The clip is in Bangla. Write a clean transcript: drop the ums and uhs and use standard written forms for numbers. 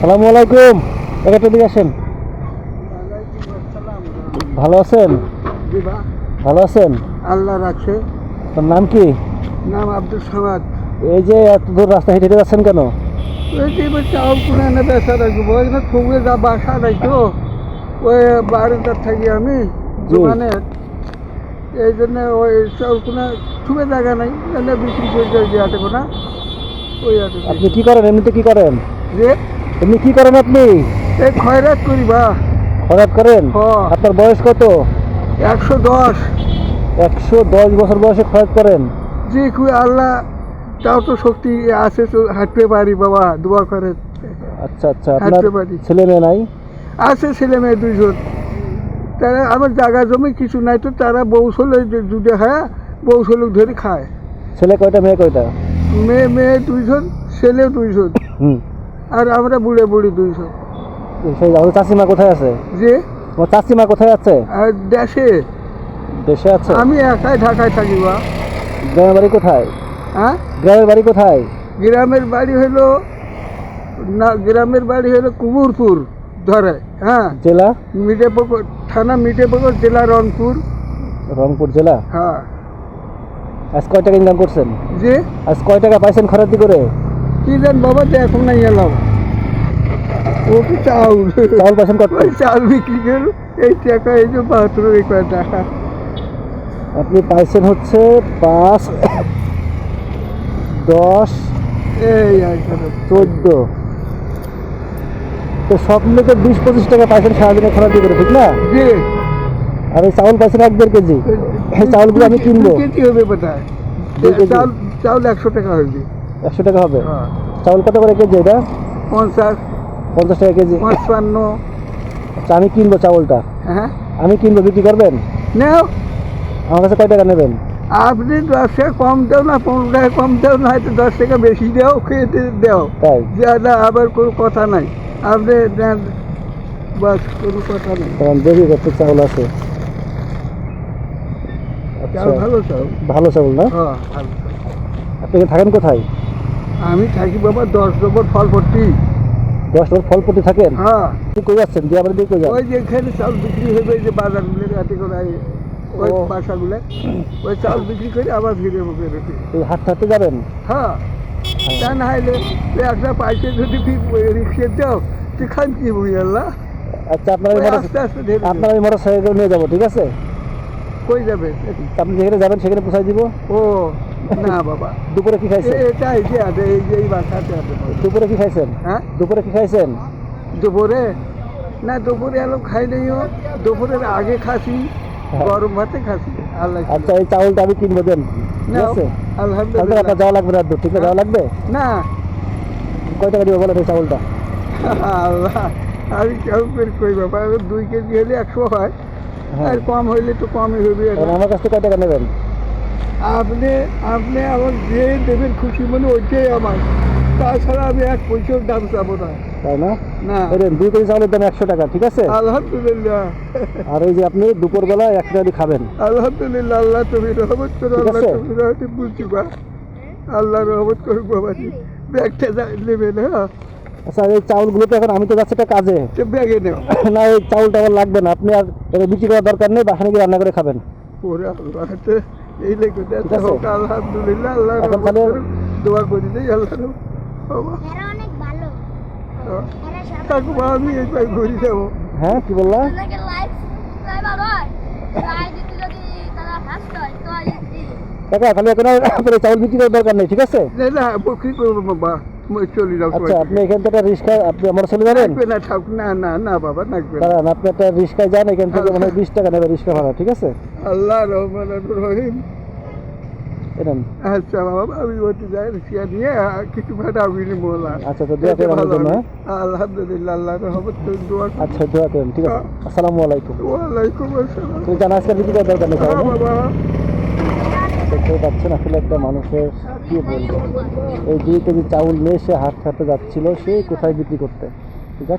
আসসালামু আলাইকুম। একটা দিকে আসেন। ভালো আছেন? ভালো আছেন? আল্লাহ রাখছে। তোর নাম কি? নাম আব্দুল সামাদ। এই যে এত দূর রাস্তা হেঁটে হেঁটে যাচ্ছেন কেন? ওই যে এবার চাউল কুনে এনে বেচা রাখবো, ওই না থুবড়ে যা বাসা রাখতো ওই বাড়িটার থাকি আমি দোকানে, এই জন্য ওই চাউল কুনে থুবে জায়গা নাই, এনে বিক্রি করে যাই আটে কোনা ওই আটে। আপনি কি করেন? এমনিতে কি করেন? যে এমনি কি করেন আপনি? এই খয়রাত করি বা খরাত করেন? হ্যাঁ। আপনার বয়স কত? 110। 110 বছর বয়সে খরাত করেন? যে খুব আল্লাহ তাও তো শক্তি আছে, তো হাঁটতে পারি বাবা, দোয়া করে। আচ্ছা আচ্ছা। আপনার হাঁটতে পারি। ছেলে মেয়ে নাই? আছে ছেলে মেয়ে 2জন। তারা আমার জায়গা জমি কিছু নাই, তো তারা বউ ষোলো দুটো হ্যাঁ বউ ষোলো ধরে খায়। ছেলে কয়টা মেয়ে কয়টা? মেয়ে 2জন, ছেলে 2জন, হুম। আর আমরা বুড়ে বুড়ি 2জন। সেই আমাদের চাচিমা কোথায় আছে? যে আমার চাচিমা কোথায় আছে? আর দেশে দেশে আছে? আমি একাই ঢাকায় থাকি বা। গ্রামের বাড়ি কোথায়? হ্যাঁ, গ্রামের বাড়ি কোথায়? গ্রামের বাড়ি হলো না, গ্রামের বাড়ি হলো কুমুরপুর ধরে। হ্যাঁ, জেলা? মিঠেপুকুর থানা, মিঠেপুকুর জেলা রংপুর। রংপুর জেলা। হ্যাঁ। আজ কয় টাকা ইনকাম করছেন? যে আজ কয় টাকা পাইছেন খরাতি করে? কি জান বাবা, দেখো না এলাম ও কি চাউল চাউল পাইছেন কত? ওই চাউল বিক্রি করে এই টাকা, এই যে 72 টাকা। আপনি পাইছেন হচ্ছে 5, 10, এই আর কেন 14, তো সব মিলে তো 20-25 টাকা পাইছেন সারাদিনে খরাতি করে, ঠিক না? যে আর এই চাউল পাইছেন 1-1.5 কেজি। এই চাউলগুলো আমি কিনবো। 2 কেজি হবে বোধহয়। 2 কেজি? চাউল চাউল 100 টাকা হয়েছে। 100 টাকা হবে? হ্যাঁ। চাউল কত করে কেজি এটা? 50, 50 টাকা কেজি। 55। আচ্ছা, আমি কিনবো চাউলটা। হ্যাঁ, আমি কিনবো, বিক্রি করবেন? নেও। আমার কাছে কয় টাকা নেবেন? আপনি 10 টাকা কম দেও না, 15 টাকা কম দেও না, হয়তো 10 টাকা বেশি দেও, খেতে দেও, তাই? যা আবার কোনো কথা নাই। আপনি দেন, বাস, কোনো কথা নেই। কারণ দেখি কত চাউল আছে। আচ্ছা, চাউল ভালো চাউল। ভালো চাউল না? হ্যাঁ, ভালো। আপনি কি থাকেন কোথায়? আমি থাকি বাবা 10 নম্বর ফলপট্টি। 10 নম্বর ফলপট্টি থাকেন? হ্যাঁ, কি কই যাচ্ছেন? দিয়ে আবার দিয়ে কই যান? ওই যে এখানে চাউল বিক্রি হবে, যে বাজারগুলো রাতে করে ওই ও। বাসাগুলো, ওই চাউল বিক্রি করে আবার ফিরে বেরোতে। এই হাঁটতে হাঁটতে যাবেন? হ্যাঁ, তা না হলে ওই একটা পাইছে যদি রিক্সে দাও, তুই খান কি বই আল্লাহ। আচ্ছা, আপনার ওই আস্তে আস্তে ধীরে আপনার এই মোটর সাইকেল নিয়ে যাবো, ঠিক আছে? কই যাবে? আপনি যেখানে যাবেন সেখানে পৌঁছাই দিব। ও না বাবা, দুপুরে কি খাইছেন? এটা এই যে আছে, এই যে এই বাসাতে আছে। দুপুরে কি খাইছেন? হ্যাঁ, দুপুরে কি খাইছেন? দুপুরে না, দুপুরে এলো খাই নাইও, দুপুরের আগে খাসি, হ্যাঁ। গরম ভাতে খাসি। আল্লাহ আচ্ছা, এই চাউলটা আমি কিনবো, দেন, ঠিক নাও, আছে? তাহলে আলহামদুলিল্লাহ। আপনার যাওয়া লাগবে না, দূর, ঠিক আছে? যাওয়া লাগবে? না কয় টাকা দিব বলেন এই চাউলটা? আল্লাহ, আমি কেউ করে কই বাবা, 2 কেজি হলে 100 হয়, হ্যাঁ। আর কম হইলে তো কমই হবে। এখন আমার কাছ থেকে কয় টাকা নেবেন? আপনি আপনি আমার যে দেবেন খুশি মনে, ওইটাই আমার। তাছাড়া আমি 1 পয়সার দাম চাবো না। তাই না? না, এই দেন, 2 কেজি চাউলের দাম 100 টাকা, ঠিক আছে? আলহামদুলিল্লাহ। আর এই যে আপনি দুপুরবেলা 1 টাকা দিয়ে খাবেন। আলহামদুলিল্লাহ, আল্লাহ তুমি রহমত করো, ঠিক আল্লাহ আছে? তুমি রহমত বুঝছি বা, আল্লাহ রহমত করুক বাবাজি। ব্যাগটা নেবেন? হ্যাঁ, আচ্ছা, এই চাউলগুলো তো এখন আমি তো যাচ্ছি একটা কাজে। তো ব্যাগে নেও। না, এই চাউলটা আমার লাগবে না, আপনি আর এটা বিক্রি করার দরকার নেই, বাসায় গিয়ে রান্না করে খাবেন। ওরে আল্লাহ, তো এই লেগে ঠিক আছে? হোক, আলহামদুলিল্লাহ, আল্লাহ এখন রহমত তাহলে- করুক, দোয়া করি দেই আল্লাহ রহমত। বাবা, এরা অনেক ভালো। এরা সবাই কাকুমা, আমি এই পায়ে ঘুরে যাবো। হ্যাঁ, কি বললা? আপনাকে লাইভ সাবস্ক্রাইবার হয়, লাইভ দিতে যদি তারা ফার্স্ট হয় তো কাকা, তাহলে এখন আর আপনার এই চাউল বিক্রি করার দরকার নেই, ঠিক আছে? না না, কি করবো বাবা, চলে যাও। আচ্ছা, আপনি এখান থেকে রিক্সা, আপনি আমার চলে যাবেন? নাকবে না, ঠাক না না না বাবা, নাকবে না। দাঁড়ান, আপনি একটা রিক্সায় যান, এখান থেকে মনে হয় 20 টাকা নেবে রিক্সা ভাড়া, ঠিক আছে? আল্লাহ রহমান রহিম। এরকম। আচ্ছা বাবা, আমি ওটি যাই, রিক্সা নিয়ে কিছু ভাড়া আমি বললাম। আচ্ছা, তো দোয়া করেন আমার জন্য, হ্যাঁ? আলহামদুলিল্লাহ, আল্লাহ রহমত করুন, দোয়া করুন। আচ্ছা, দোয়া করেন, ঠিক আছে? আসসালামু আলাইকুম। ওয়ালাইকুম আসসালাম। তুমি জানা আজকে বিক্রি করার দরকার নেই হ্যাঁ চাউল, হ্যাঁ? বাবা, দেখতে পাচ্ছেন আসলে একটা মানুষের কি বলবো, এই 2 কেজি চাউল নিয়ে সে হাট খাতে যাচ্ছিল, সে কোথায় বিক্রি করতে।